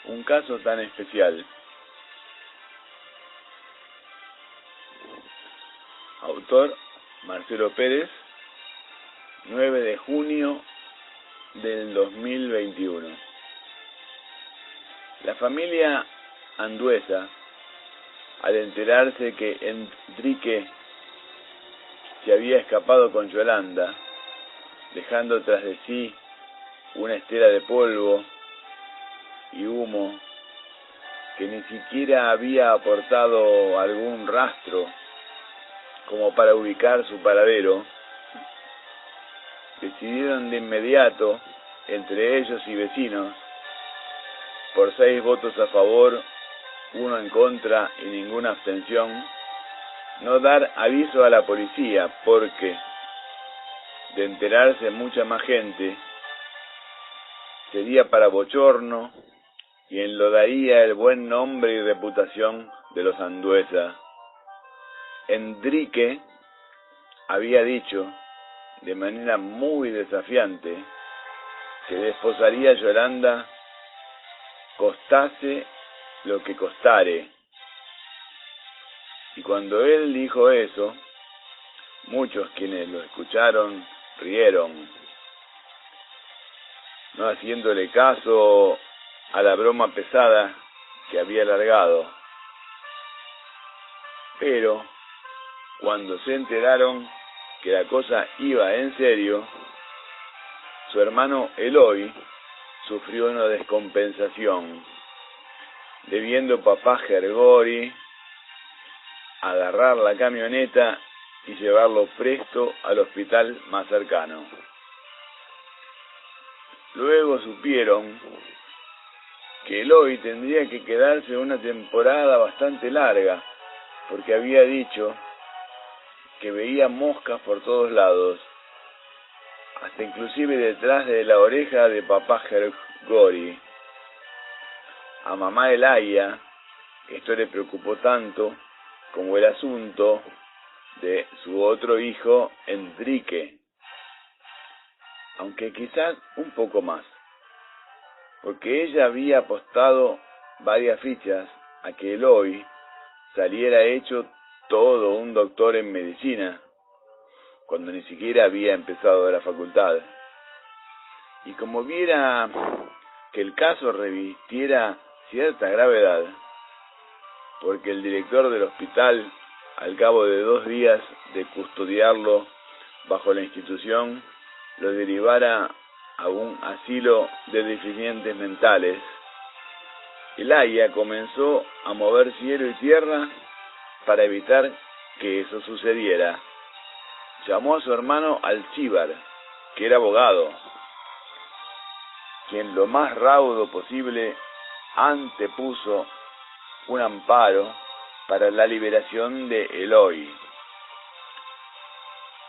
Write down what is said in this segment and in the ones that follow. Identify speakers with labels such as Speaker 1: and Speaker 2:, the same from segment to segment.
Speaker 1: Un caso tan especial. Autor Marcelo Pérez, 9 de junio del 2021. La familia Andueza, al enterarse que Enrique se había escapado con Yolanda, dejando tras de sí una estela de polvo y humo que ni siquiera había aportado algún rastro como para ubicar su paradero, decidieron de inmediato, entre ellos y vecinos, por 6 votos a favor, 1 en contra y ninguna abstención, no dar aviso a la policía, porque, de enterarse mucha más gente, sería para bochorno y enlodaría el buen nombre y reputación de los Andueza. Enrique había dicho, de manera muy desafiante, que desposaría a Yolanda costase lo que costare. Y cuando él dijo eso, muchos quienes lo escucharon rieron, no haciéndole caso a la broma pesada que había largado. Pero cuando se enteraron que la cosa iba en serio, su hermano Eloy sufrió una descompensación, debiendo papá Gergori agarrar la camioneta y llevarlo presto al hospital más cercano. Luego supieron que Eloy tendría que quedarse una temporada bastante larga, porque había dicho que veía moscas por todos lados, hasta inclusive detrás de la oreja de papá Gergori. A mamá Elaya esto le preocupó tanto como el asunto de su otro hijo Enrique, aunque quizás un poco más, porque ella había apostado varias fichas a que Eloy saliera hecho todo un doctor en medicina, cuando ni siquiera había empezado la facultad. Y como viera que el caso revistiera cierta gravedad, porque el director del hospital, al cabo de 2 días de custodiarlo bajo la institución, lo derivara a un asilo de deficientes mentales, Elaya comenzó a mover cielo y tierra para evitar que eso sucediera. Llamó a su hermano Alcíbar, que era abogado, quien lo más raudo posible antepuso un amparo para la liberación de Eloy.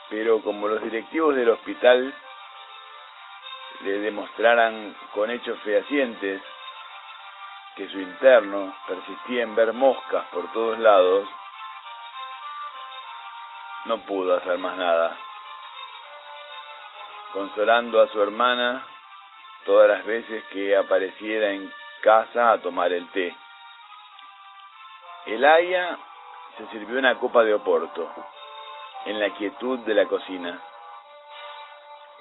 Speaker 1: Pero como los directivos del hospital le demostraran con hechos fehacientes que su interno persistía en ver moscas por todos lados, no pudo hacer más nada, consolando a su hermana todas las veces que apareciera en casa a tomar el té. Elaya se sirvió una copa de oporto en la quietud de la cocina.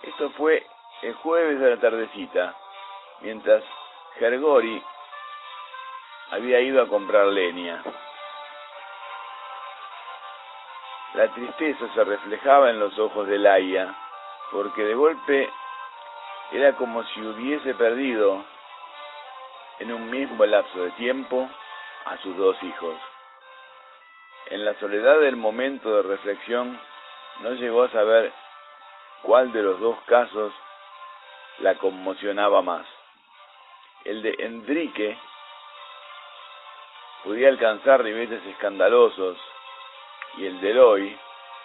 Speaker 1: Esto fue el jueves de la tardecita, mientras Gergori había ido a comprar leña. La tristeza se reflejaba en los ojos de Elaya, porque de golpe era como si hubiese perdido en un mismo lapso de tiempo a sus 2 hijos. En la soledad del momento de reflexión, no llegó a saber cuál de los 2 casos la conmocionaba más. El de Enrique podía alcanzar niveles escandalosos, y el de Eloy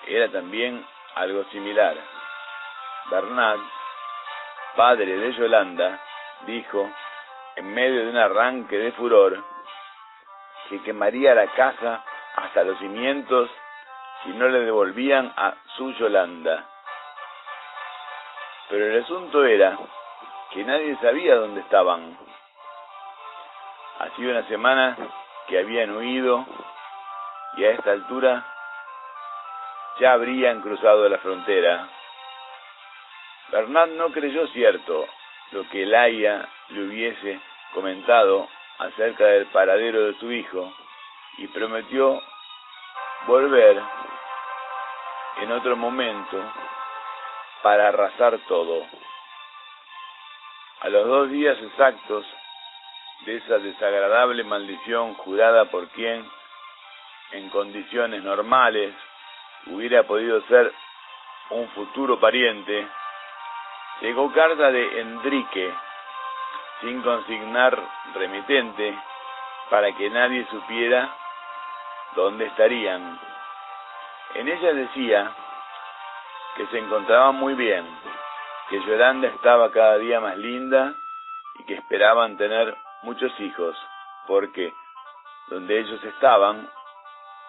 Speaker 1: era también algo similar. Bernat, padre de Yolanda, dijo, en medio de un arranque de furor, que quemaría la casa hasta los cimientos si no le devolvían a su Yolanda. Pero el asunto era que nadie sabía dónde estaban. Hacía una semana que habían huido y a esta altura ya habrían cruzado la frontera. Bernat no creyó cierto lo que el aya le hubiese comentado acerca del paradero de su hijo y prometió volver en otro momento para arrasar todo. A los 2 días exactos de esa desagradable maldición jurada por quien, en condiciones normales, hubiera podido ser un futuro pariente, llegó carta de Enrique, sin consignar remitente, para que nadie supiera dónde estarían. En ella decía que se encontraban muy bien, que Yolanda estaba cada día más linda y que esperaban tener muchos hijos, porque donde ellos estaban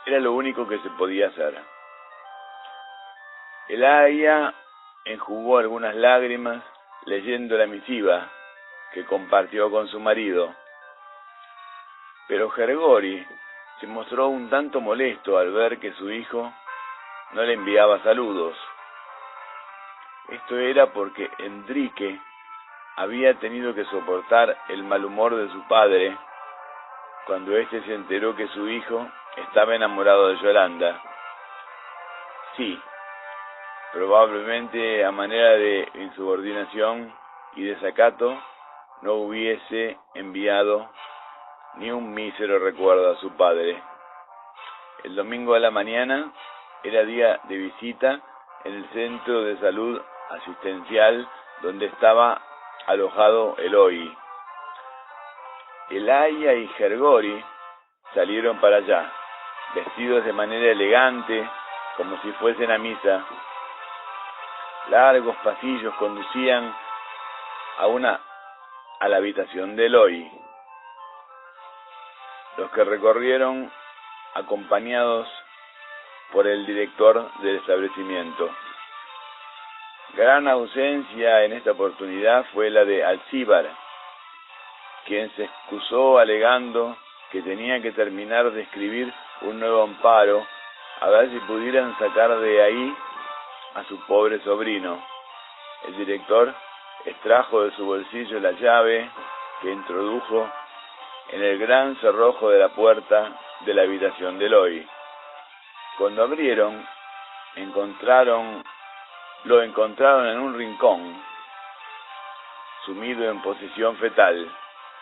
Speaker 1: era lo único que se podía hacer. El aya enjugó algunas lágrimas leyendo la misiva que compartió con su marido, pero Gergori se mostró un tanto molesto al ver que su hijo no le enviaba saludos. Esto era porque Enrique había tenido que soportar el mal humor de su padre cuando éste se enteró que su hijo estaba enamorado de Yolanda. Sí, probablemente a manera de insubordinación y desacato no hubiese enviado ni un mísero recuerdo a su padre. El domingo a la mañana era día de visita en el centro de salud asistencial donde estaba alojado Eloy. El aya y Gergori salieron para allá, vestidos de manera elegante, como si fuesen a misa. Largos pasillos conducían a la habitación de Eloy. Los que recorrieron acompañados por el director del establecimiento. Gran ausencia en esta oportunidad fue la de Alcíbar, quien se excusó alegando que tenía que terminar de escribir un nuevo amparo a ver si pudieran sacar de ahí a su pobre sobrino. El director extrajo de su bolsillo la llave que introdujo en el gran cerrojo de la puerta de la habitación de Eloy. Cuando abrieron, lo encontraron en un rincón, sumido en posición fetal.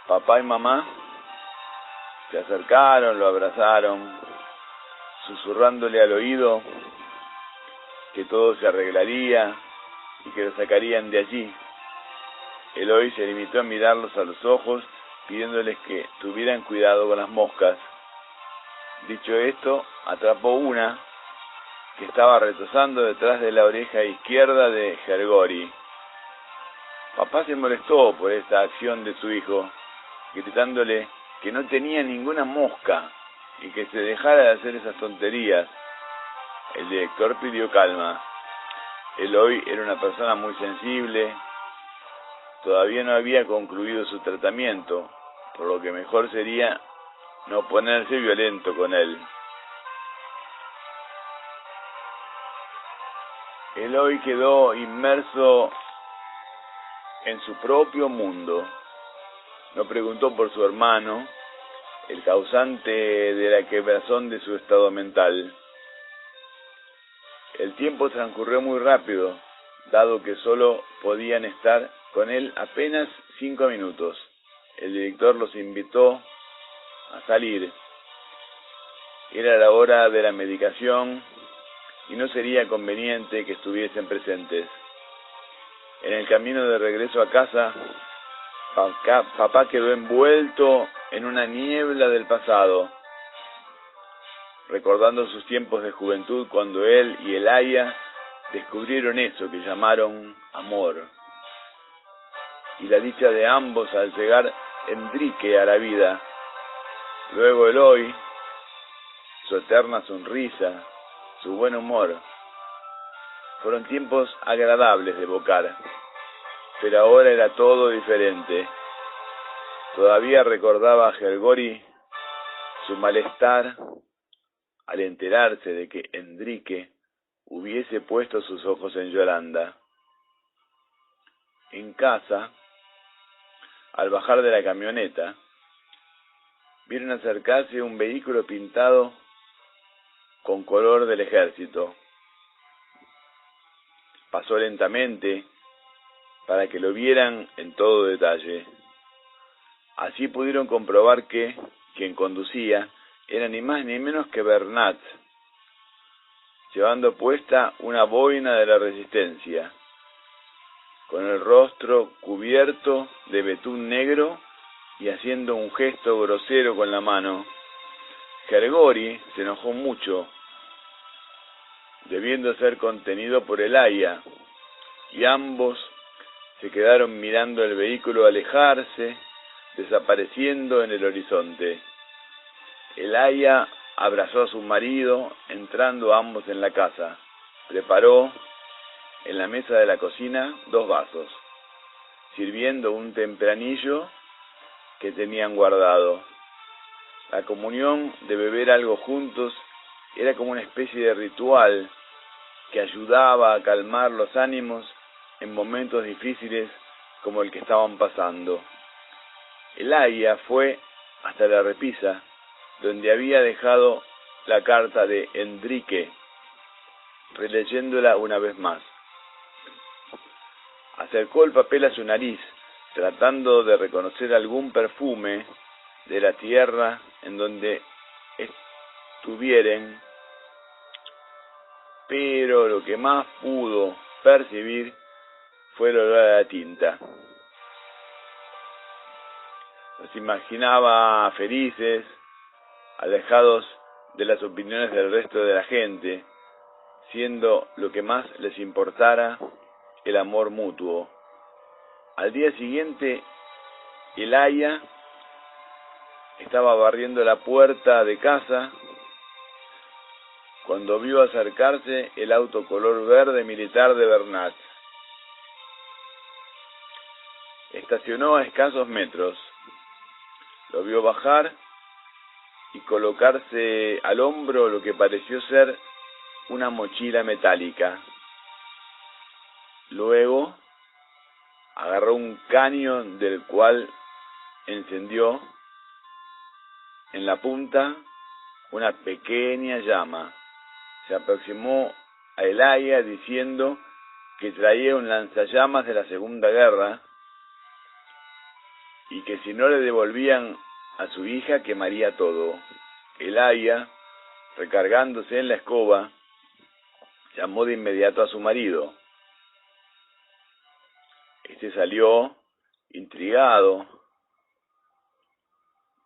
Speaker 1: Papá y mamá se acercaron, lo abrazaron, susurrándole al oído que todo se arreglaría y que lo sacarían de allí. Eloy se limitó a mirarlos a los ojos, pidiéndoles que tuvieran cuidado con las moscas. Dicho esto, atrapó una que estaba retozando detrás de la oreja izquierda de Gergori. Papá se molestó por esta acción de su hijo, gritándole que no tenía ninguna mosca y que se dejara de hacer esas tonterías. El director pidió calma. Eloy era una persona muy sensible, todavía no había concluido su tratamiento, por lo que mejor sería no ponerse violento con él. Eloy quedó inmerso en su propio mundo. No preguntó por su hermano, el causante de la quebrazón de su estado mental. El tiempo transcurrió muy rápido, dado que solo podían estar con él apenas 5 minutos. El director los invitó a salir. Era la hora de la medicación y no sería conveniente que estuviesen presentes. En el camino de regreso a casa, papá quedó envuelto en una niebla del pasado, recordando sus tiempos de juventud cuando él y el aya descubrieron eso que llamaron amor, y la dicha de ambos al llegar Enrique a la vida. Luego Eloy, su eterna sonrisa, su buen humor. Fueron tiempos agradables de evocar, pero ahora era todo diferente. Todavía recordaba a Gergori su malestar al enterarse de que Enrique hubiese puesto sus ojos en Yolanda. En casa, al bajar de la camioneta, vieron acercarse un vehículo pintado con color del ejército. Pasó lentamente para que lo vieran en todo detalle. Así pudieron comprobar que quien conducía era ni más ni menos que Bernat, llevando puesta una boina de la Resistencia, con el rostro cubierto de betún negro y haciendo un gesto grosero con la mano. Gergori se enojó mucho, debiendo ser contenido por el aya, y ambos se quedaron mirando el vehículo alejarse, desapareciendo en el horizonte. El aya abrazó a su marido, entrando ambos en la casa. Preparó en la mesa de la cocina 2 vasos, sirviendo un tempranillo que tenían guardado. La comunión de beber algo juntos era como una especie de ritual que ayudaba a calmar los ánimos en momentos difíciles como el que estaban pasando. El aya fue hasta la repisa, donde había dejado la carta de Enrique, releyéndola una vez más. Acercó el papel a su nariz, tratando de reconocer algún perfume de la tierra en donde estuvieren, pero lo que más pudo percibir fue el olor a la tinta. Los imaginaba felices, alejados de las opiniones del resto de la gente, siendo lo que más les importara el amor mutuo. Al día siguiente, el aya estaba barriendo la puerta de casa cuando vio acercarse el auto color verde militar de Bernat. Estacionó a escasos metros. Lo vio bajar y colocarse al hombro lo que pareció ser una mochila metálica. Luego agarró un caño del cual encendió en la punta una pequeña llama. Se aproximó a el aya diciendo que traía un lanzallamas de la Segunda Guerra y que si no le devolvían a su hija quemaría todo. El aya, recargándose en la escoba, llamó de inmediato a su marido. Este salió intrigado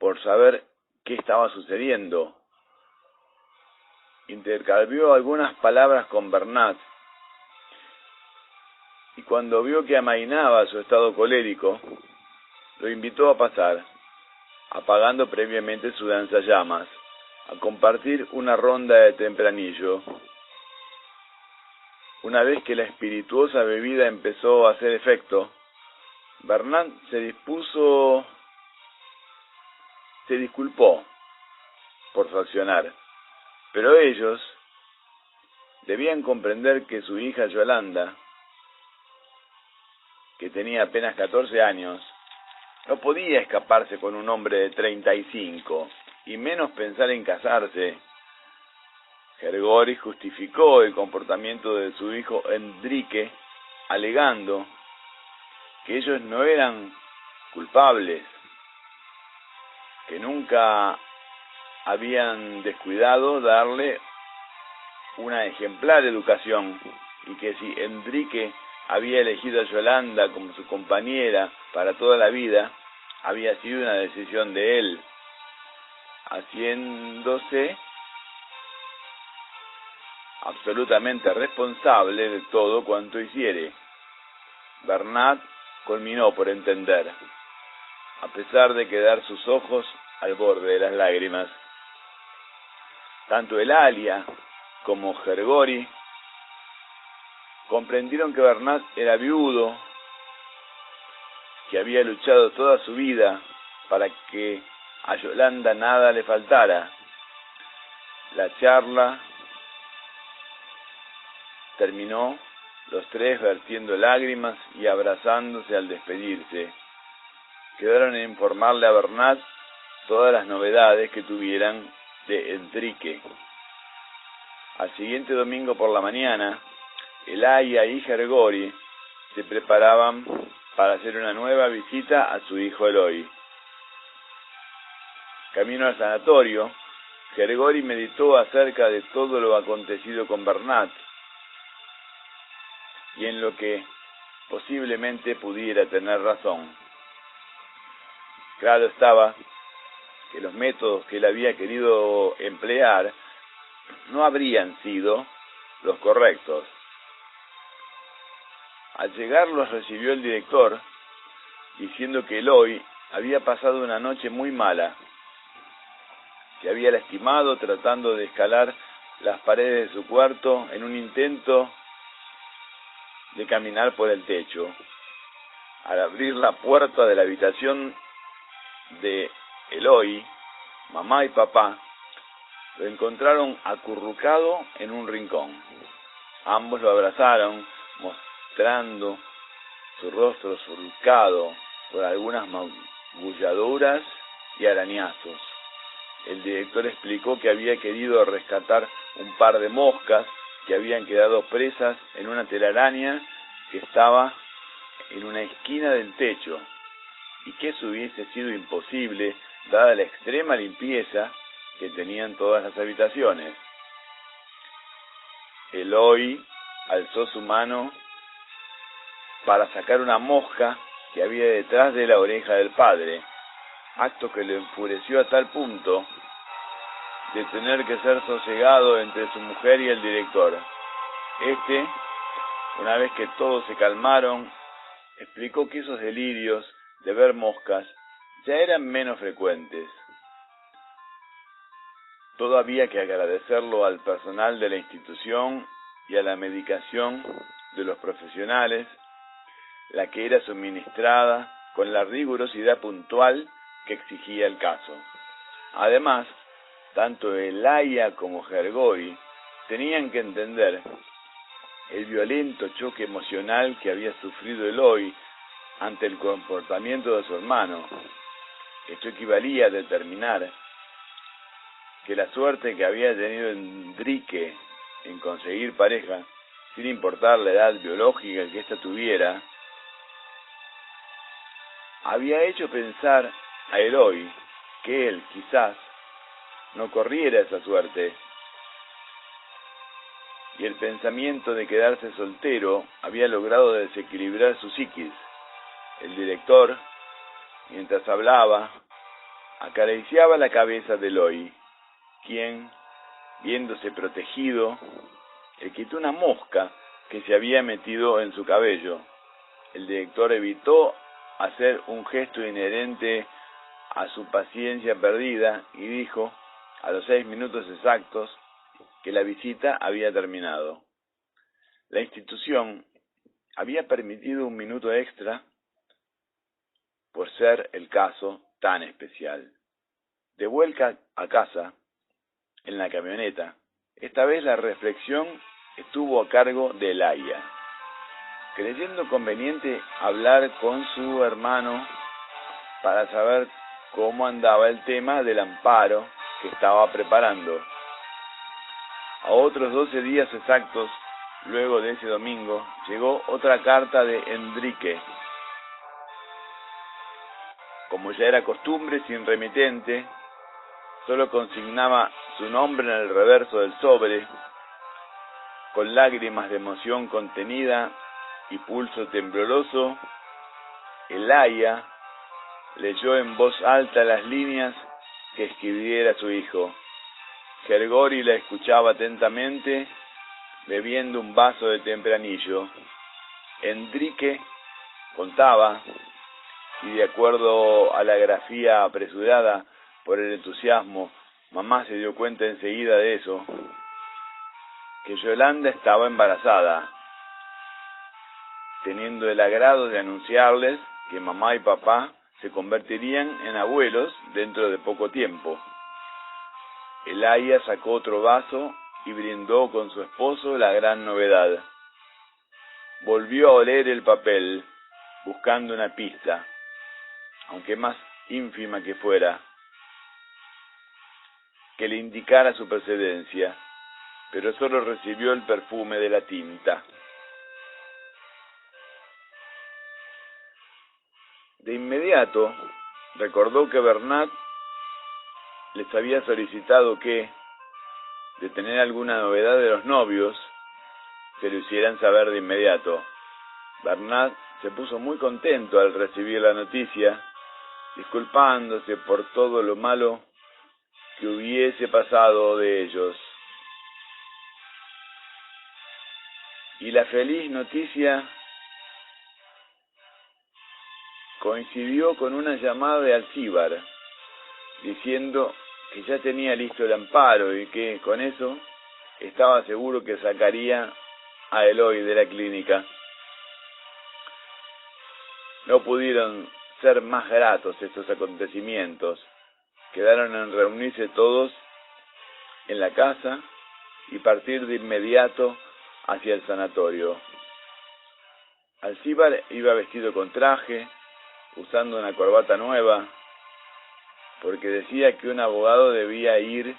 Speaker 1: por saber qué estaba sucediendo. Intercambió algunas palabras con Bernat y cuando vio que amainaba su estado colérico, lo invitó a pasar, apagando previamente su lanzallamas, a compartir una ronda de tempranillo. Una vez que la espirituosa bebida empezó a hacer efecto, Bernat se disculpó por su accionar, pero ellos debían comprender que su hija Yolanda, que tenía apenas 14 años, no podía escaparse con un hombre de 35, y menos pensar en casarse. Gergori justificó el comportamiento de su hijo Enrique, alegando que ellos no eran culpables, que nunca habían descuidado darle una ejemplar educación, y que si Enrique había elegido a Yolanda como su compañera para toda la vida, había sido una decisión de él, haciéndose absolutamente responsable de todo cuanto hiciere. Bernat culminó por entender, a pesar de quedar sus ojos al borde de las lágrimas. Tanto el aya como Gergori comprendieron que Bernat era viudo, que había luchado toda su vida para que a Yolanda nada le faltara. La charla terminó, los tres vertiendo lágrimas y abrazándose al despedirse. Quedaron en informarle a Bernat todas las novedades que tuvieran de Enrique. Al siguiente domingo por la mañana, Elaya y Gergori se preparaban para hacer una nueva visita a su hijo Eloy. Camino al sanatorio, Gergori meditó acerca de todo lo acontecido con Bernat y en lo que posiblemente pudiera tener razón. Claro estaba que los métodos que él había querido emplear no habrían sido los correctos. Al llegar los recibió el director, diciendo que Eloy había pasado una noche muy mala. Se había lastimado tratando de escalar las paredes de su cuarto en un intento de caminar por el techo. Al abrir la puerta de la habitación de Eloy, mamá y papá lo encontraron acurrucado en un rincón. Ambos lo abrazaron, mostrando su rostro surcado por algunas magulladuras y arañazos. El director explicó que había querido rescatar un par de moscas que habían quedado presas en una telaraña que estaba en una esquina del techo, y que eso hubiese sido imposible dada la extrema limpieza que tenían todas las habitaciones. Eloy alzó su mano para sacar una mosca que había detrás de la oreja del padre, acto que lo enfureció a tal punto de tener que ser sosegado entre su mujer y el director. Una vez que todos se calmaron, explicó que esos delirios de ver moscas ya eran menos frecuentes. Todo había que agradecerlo al personal de la institución y a la medicación de los profesionales, la que era suministrada con la rigurosidad puntual que exigía el caso. Además, tanto Elaya como Gergori tenían que entender el violento choque emocional que había sufrido Eloy ante el comportamiento de su hermano. Esto equivalía a determinar que la suerte que había tenido Enrique en conseguir pareja, sin importar la edad biológica que ésta tuviera, había hecho pensar a Eloy que él, quizás, no corriera esa suerte. Y el pensamiento de quedarse soltero había logrado desequilibrar su psiquis. El director, mientras hablaba, acariciaba la cabeza de Eloy, quien, viéndose protegido, le quitó una mosca que se había metido en su cabello. El director evitó hacer un gesto inherente a su paciencia perdida y dijo, a los 6 minutos exactos, que la visita había terminado. La institución había permitido un minuto extra por ser el caso tan especial. De vuelta a casa, en la camioneta, esta vez la reflexión estuvo a cargo de Elaya, creyendo conveniente hablar con su hermano para saber cómo andaba el tema del amparo que estaba preparando. A otros 12 días exactos, luego de ese domingo, llegó otra carta de Enrique. Como ya era costumbre, sin remitente, solo consignaba su nombre en el reverso del sobre, con lágrimas de emoción contenida y pulso tembloroso. Elaya leyó en voz alta las líneas que escribiera su hijo. Gergori la escuchaba atentamente, bebiendo un vaso de tempranillo. Enrique contaba, y de acuerdo a la grafía apresurada por el entusiasmo, mamá se dio cuenta enseguida de eso, que Yolanda estaba embarazada, teniendo el agrado de anunciarles que mamá y papá se convertirían en abuelos dentro de poco tiempo. El aya sacó otro vaso y brindó con su esposo la gran novedad. Volvió a oler el papel, buscando una pista, aunque más ínfima que fuera, que le indicara su procedencia, pero solo recibió el perfume de la tinta. De inmediato recordó que Bernat les había solicitado que, de tener alguna novedad de los novios, se lo hicieran saber de inmediato. Bernat se puso muy contento al recibir la noticia, disculpándose por todo lo malo que hubiese pasado de ellos. Y la feliz noticia coincidió con una llamada de Alcíbar, diciendo que ya tenía listo el amparo y que con eso estaba seguro que sacaría a Eloy de la clínica. No pudieron ser más gratos estos acontecimientos. Quedaron en reunirse todos en la casa y partir de inmediato hacia el sanatorio. Alcíbar iba vestido con traje, usando una corbata nueva, porque decía que un abogado debía ir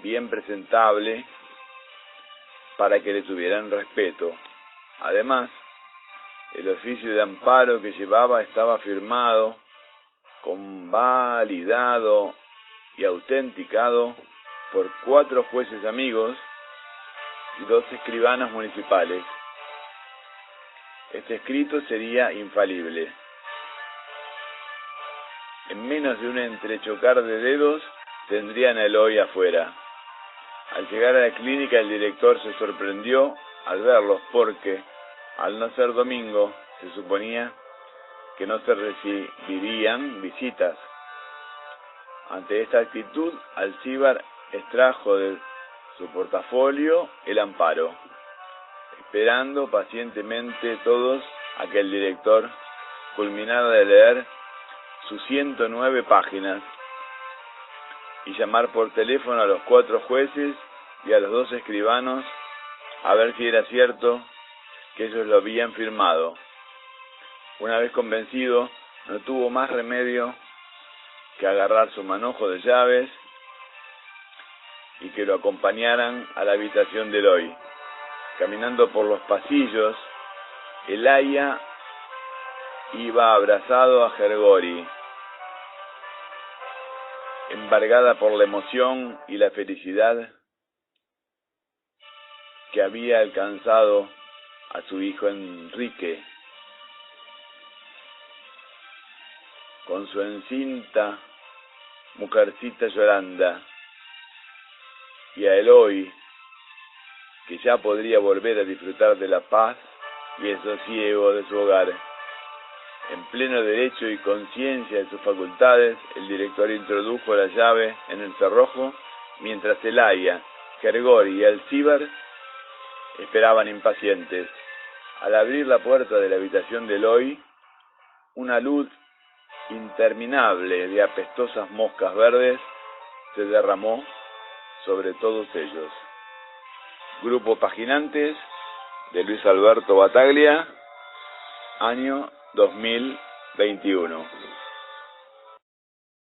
Speaker 1: bien presentable para que le tuvieran respeto. Además, el oficio de amparo que llevaba estaba firmado, convalidado y autenticado por 4 jueces amigos y 2 escribanos municipales. Este escrito sería infalible. En menos de un entrechocar de dedos tendrían a Eloy afuera. Al llegar a la clínica, el director se sorprendió al verlos porque, al no ser domingo, se suponía que no se recibirían visitas. Ante esta actitud, Alcíbar extrajo de su portafolio el amparo, esperando pacientemente todos a que el director culminara de leer sus 109 páginas y llamar por teléfono a los 4 jueces y a los 2 escribanos a ver si era cierto que ellos lo habían firmado. Una vez convencido, no tuvo más remedio que agarrar su manojo de llaves y que lo acompañaran a la habitación de Eloy. Caminando por los pasillos, el aya iba abrazado a Gergori, embargada por la emoción y la felicidad que había alcanzado a su hijo Enrique, con su encinta mujercita Yolanda, y a Eloy, que ya podría volver a disfrutar de la paz y el sosiego de su hogar. En pleno derecho y conciencia de sus facultades, el director introdujo la llave en el cerrojo, mientras el aya, Gergori y Alcíbar esperaban impacientes. Al abrir la puerta de la habitación de Eloy, una luz interminable de apestosas moscas verdes se derramó sobre todos ellos. Grupo Paginantes de Luis Alberto Bataglia, año 2021.